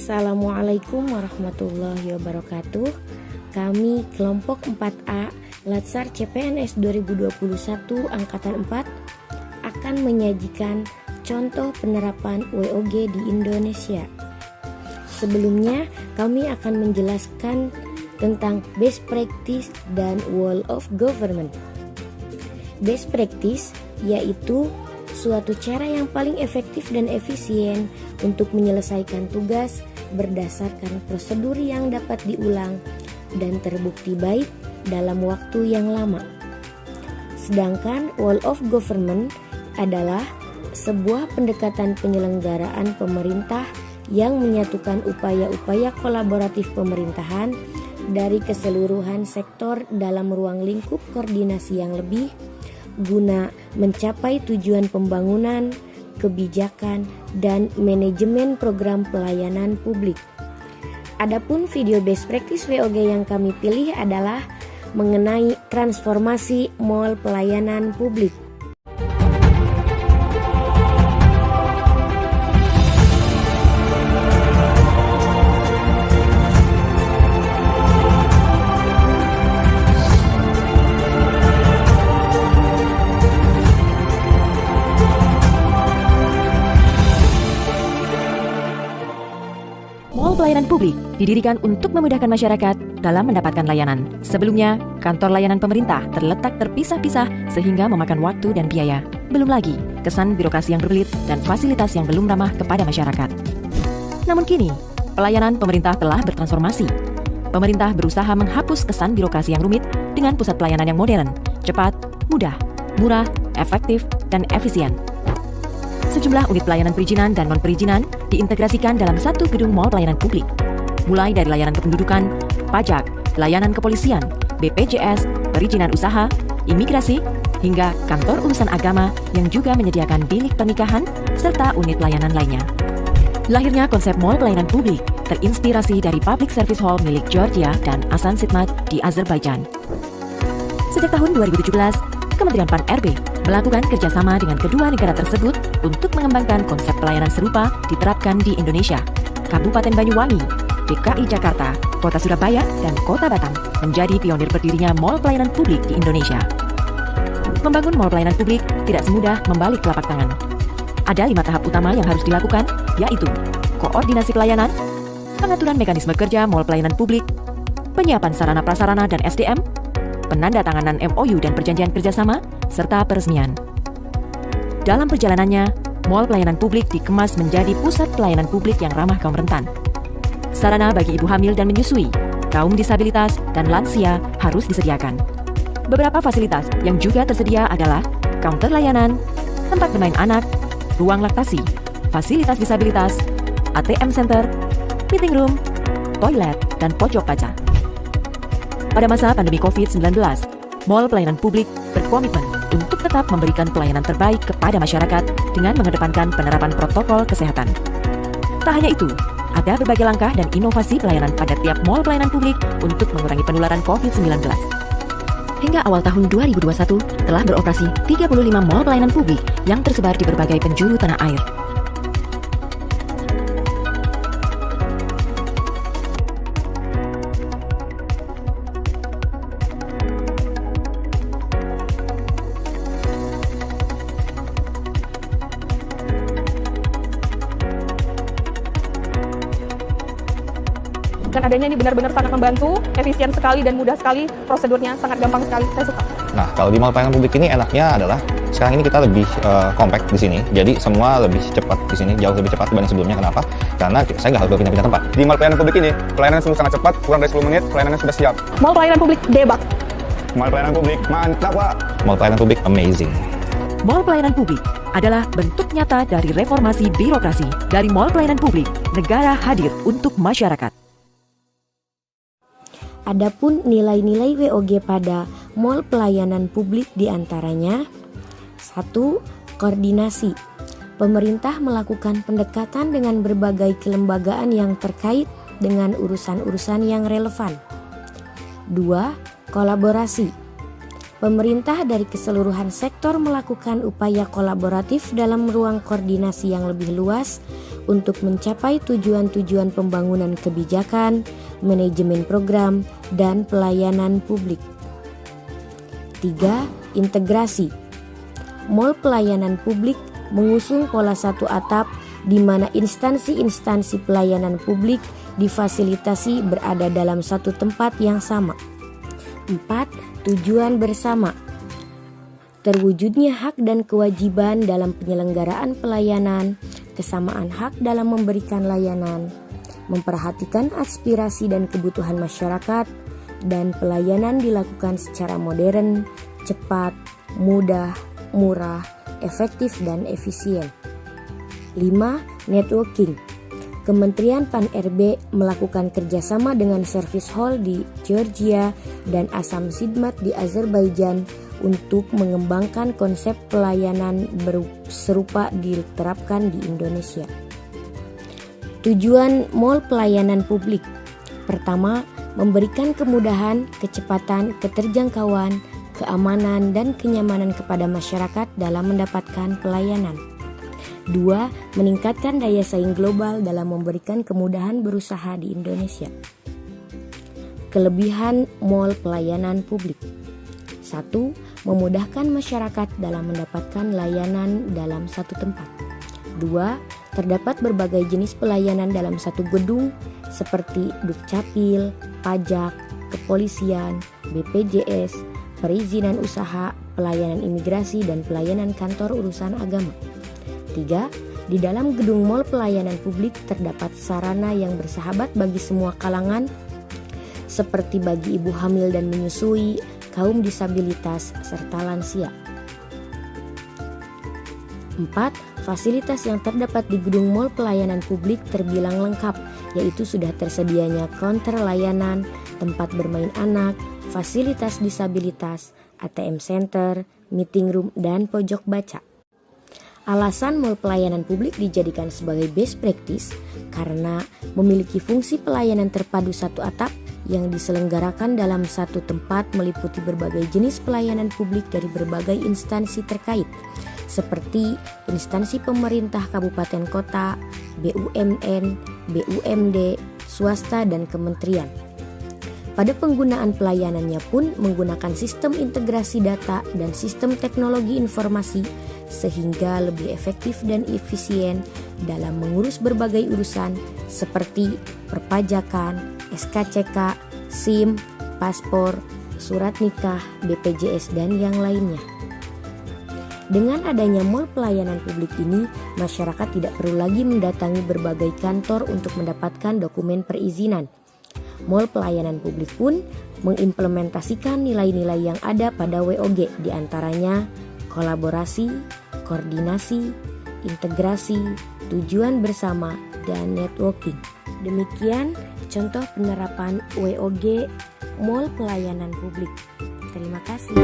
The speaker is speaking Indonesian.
Assalamualaikum warahmatullahi wabarakatuh. Kami kelompok 4A Latsar CPNS 2021 Angkatan 4 akan menyajikan contoh penerapan WOG di Indonesia. Sebelumnya, kami akan menjelaskan tentang best practice dan whole of government. Best practice yaitu suatu cara yang paling efektif dan efisien untuk menyelesaikan tugas berdasarkan prosedur yang dapat diulang dan terbukti baik dalam waktu yang lama. Sedangkan whole of government adalah sebuah pendekatan penyelenggaraan pemerintah yang menyatukan upaya-upaya kolaboratif pemerintahan dari keseluruhan sektor dalam ruang lingkup koordinasi yang lebih guna mencapai tujuan pembangunan, kebijakan, dan manajemen program pelayanan publik. Adapun video best practice WOG yang kami pilih adalah mengenai transformasi mall pelayanan publik. Mall pelayanan publik didirikan untuk memudahkan masyarakat dalam mendapatkan layanan. Sebelumnya, kantor layanan pemerintah terletak terpisah-pisah sehingga memakan waktu dan biaya. Belum lagi, kesan birokrasi yang berbelit dan fasilitas yang belum ramah kepada masyarakat. Namun kini, pelayanan pemerintah telah bertransformasi. Pemerintah berusaha menghapus kesan birokrasi yang rumit dengan pusat pelayanan yang modern, cepat, mudah, murah, efektif, dan efisien. Sejumlah unit pelayanan perizinan dan non-perizinan diintegrasikan dalam satu gedung mall pelayanan publik. Mulai dari layanan kependudukan, pajak, layanan kepolisian, BPJS, perizinan usaha, imigrasi, hingga kantor urusan agama yang juga menyediakan bilik pernikahan, serta unit layanan lainnya. Lahirnya konsep mall pelayanan publik terinspirasi dari Public Service Hall milik Georgia dan Hasan Sitmat di Azerbaijan. Sejak tahun 2017, Kementerian Pan-RB melakukan kerjasama dengan kedua negara tersebut untuk mengembangkan konsep pelayanan serupa diterapkan di Indonesia. Kabupaten Banyuwangi, DKI Jakarta, Kota Surabaya, dan Kota Batam menjadi pionir berdirinya mall pelayanan publik di Indonesia. Membangun mall pelayanan publik tidak semudah membalik telapak tangan. Ada 5 tahap utama yang harus dilakukan, yaitu koordinasi pelayanan, pengaturan mekanisme kerja mall pelayanan publik, penyiapan sarana prasarana dan SDM, penandatanganan MOU dan perjanjian kerjasama, serta peresmian. Dalam perjalanannya, mall pelayanan publik dikemas menjadi pusat pelayanan publik yang ramah kaum rentan. Sarana bagi ibu hamil dan menyusui, kaum disabilitas, dan lansia harus disediakan. Beberapa fasilitas yang juga tersedia adalah counter layanan, tempat bermain anak, ruang laktasi, fasilitas disabilitas, ATM center, meeting room, toilet, dan pojok baca. Pada masa pandemi COVID-19, mall pelayanan publik berkomitmen untuk tetap memberikan pelayanan terbaik kepada masyarakat dengan mengedepankan penerapan protokol kesehatan. Tak hanya itu, ada berbagai langkah dan inovasi pelayanan pada tiap mall pelayanan publik untuk mengurangi penularan COVID-19. Hingga awal tahun 2021, telah beroperasi 35 mall pelayanan publik yang tersebar di berbagai penjuru tanah air. Dan adanya ini benar-benar sangat membantu, efisien sekali dan mudah sekali, prosedurnya sangat gampang sekali, saya suka. Nah, kalau di mall pelayanan publik ini enaknya adalah sekarang ini kita lebih compact di sini, jadi semua lebih cepat di sini, jauh lebih cepat dibanding sebelumnya. Kenapa? Karena saya nggak harus berpindah-pindah tempat. Di mall pelayanan publik ini, pelayanan sangat cepat, kurang dari 10 menit, pelayanannya sudah siap. Mall pelayanan publik debak. Mall pelayanan publik mantap, Pak. Mall pelayanan publik amazing. Mall pelayanan publik adalah bentuk nyata dari reformasi birokrasi. Dari mall pelayanan publik, negara hadir untuk masyarakat. Adapun nilai-nilai WOG pada mall pelayanan publik diantaranya: 1. Koordinasi. Pemerintah melakukan pendekatan dengan berbagai kelembagaan yang terkait dengan urusan-urusan yang relevan. 2. Kolaborasi. Pemerintah dari keseluruhan sektor melakukan upaya kolaboratif dalam ruang koordinasi yang lebih luas untuk mencapai tujuan-tujuan pembangunan kebijakan, manajemen program, dan pelayanan publik. 3. Integrasi. Mall pelayanan publik mengusung pola satu atap di mana instansi-instansi pelayanan publik difasilitasi berada dalam satu tempat yang sama. 4. Tujuan bersama. Terwujudnya hak dan kewajiban dalam penyelenggaraan pelayanan, kesamaan hak dalam memberikan layanan, memperhatikan aspirasi dan kebutuhan masyarakat, dan pelayanan dilakukan secara modern, cepat, mudah, murah, efektif, dan efisien. 5. Networking. Kementerian Pan-RB melakukan kerjasama dengan Service Hall di Georgia dan Asam Sidmat di Azerbaijan untuk mengembangkan konsep pelayanan serupa diterapkan di Indonesia. Tujuan mall pelayanan publik. Pertama, memberikan kemudahan, kecepatan, keterjangkauan, keamanan, dan kenyamanan kepada masyarakat dalam mendapatkan pelayanan. 2. Meningkatkan daya saing global dalam memberikan kemudahan berusaha di Indonesia. Kelebihan mall pelayanan publik. 1. Memudahkan masyarakat dalam mendapatkan layanan dalam satu tempat. 2. Terdapat berbagai jenis pelayanan dalam satu gedung seperti Dukcapil, pajak, kepolisian, BPJS, perizinan usaha, pelayanan imigrasi, dan pelayanan kantor urusan agama. 3. Di dalam gedung mall pelayanan publik terdapat sarana yang bersahabat bagi semua kalangan seperti bagi ibu hamil dan menyusui, kaum disabilitas, serta lansia. 4. Fasilitas yang terdapat di gedung mall pelayanan publik terbilang lengkap, yaitu sudah tersedianya counter layanan, tempat bermain anak, fasilitas disabilitas, ATM center, meeting room, dan pojok baca. Alasan mall pelayanan publik dijadikan sebagai best practice karena memiliki fungsi pelayanan terpadu satu atap yang diselenggarakan dalam satu tempat meliputi berbagai jenis pelayanan publik dari berbagai instansi terkait seperti instansi pemerintah kabupaten kota, BUMN, BUMD, swasta, dan kementerian. Pada penggunaan pelayanannya pun menggunakan sistem integrasi data dan sistem teknologi informasi sehingga lebih efektif dan efisien dalam mengurus berbagai urusan seperti perpajakan, SKCK, SIM, paspor, surat nikah, BPJS, dan yang lainnya. Dengan adanya mall pelayanan publik ini, masyarakat tidak perlu lagi mendatangi berbagai kantor untuk mendapatkan dokumen perizinan. Mall pelayanan publik pun mengimplementasikan nilai-nilai yang ada pada WOG, diantaranya kolaborasi, koordinasi, integrasi, tujuan bersama, dan networking. Demikian contoh penerapan WOG Mall Pelayanan Publik. Terima kasih.